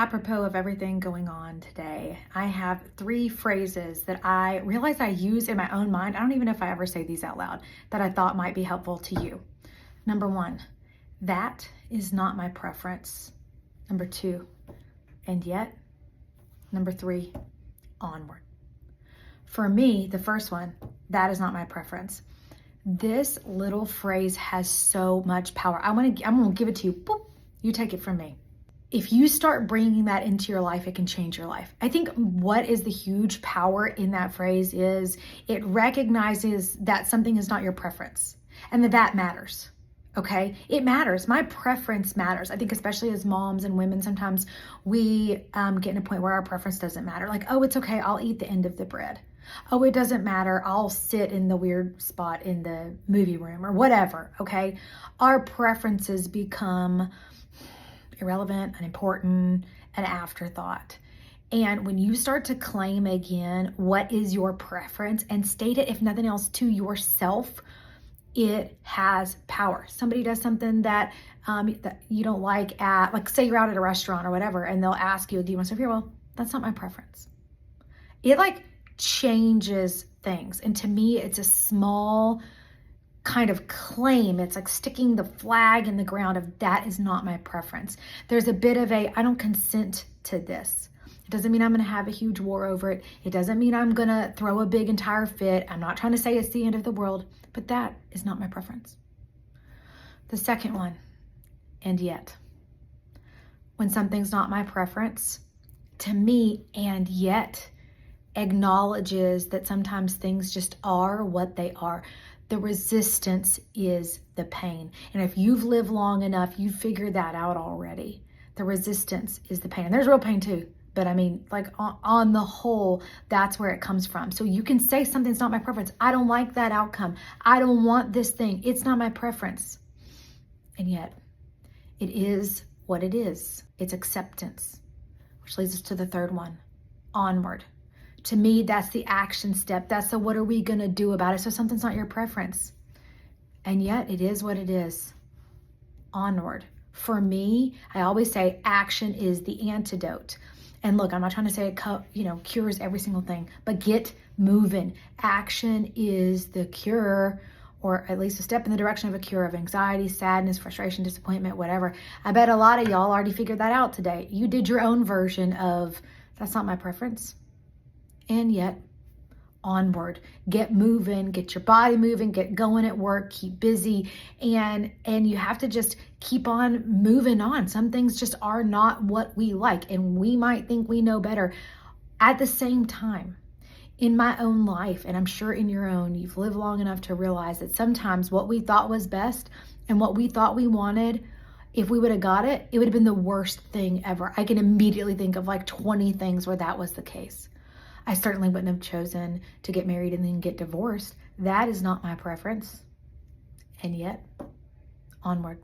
apropos of everything going on today, I have 3 phrases that I realize I use in my own mind. I don't even know if I ever say these out loud, that I thought might be helpful to you. Number 1, that is not my preference. Number 2, and yet. Number 3, onward. For me, the first one, that is not my preference. This little phrase has so much power. I'm gonna give it to you. Boop, you take it from me. If you start bringing that into your life, it can change your life. I think what is the huge power in that phrase is it recognizes that something is not your preference and that matters. Okay, it matters. My preference matters. I think especially as moms and women, sometimes we get in a point where our preference doesn't matter. Like, oh, it's okay, I'll eat the end of the bread. Oh, it doesn't matter, I'll sit in the weird spot in the movie room or whatever, okay? Our preferences become irrelevant, unimportant, an afterthought. And when you start to claim again what is your preference and state it, if nothing else, to yourself, it has power. Somebody does something that you don't like like say you're out at a restaurant or whatever, and they'll ask you, do you want to serve here? Well, that's not my preference. It like changes things. And to me, it's a small kind of claim. It's like sticking the flag in the ground of that is not my preference. There's a bit of I don't consent to this. It doesn't mean I'm going to have a huge war over it. It doesn't mean I'm going to throw a big entire fit. I'm not trying to say it's the end of the world, but that is not my preference. The second one, and yet. When something's not my preference, to me, and yet acknowledges that sometimes things just are what they are. The resistance is the pain. And if you've lived long enough, you've figured that out already. The resistance is the pain. And there's real pain too. But I mean, like on the whole, that's where it comes from. So you can say something's not my preference. I don't like that outcome. I don't want this thing. It's not my preference. And yet it is what it is. It's acceptance, which leads us to the third one, onward. To me, that's the action step. That's the what are we going to do about it? So something's not your preference. And yet it is what it is. Onward. For me, I always say action is the antidote. And look, I'm not trying to say it cures every single thing, but get moving. Action is the cure, or at least a step in the direction of a cure of anxiety, sadness, frustration, disappointment, whatever. I bet a lot of y'all already figured that out today. You did your own version of that's not my preference. And yet, onward. Get moving, get your body moving, get going at work, keep busy, and you have to just keep on moving on. Some things just are not what we like, and we might think we know better. At the same time, in my own life, and I'm sure in your own, you've lived long enough to realize that sometimes what we thought was best and what we thought we wanted, if we would have got it, it would have been the worst thing ever. I can immediately think of like 20 things where that was the case. I certainly wouldn't have chosen to get married and then get divorced. That is not my preference. And yet, onward.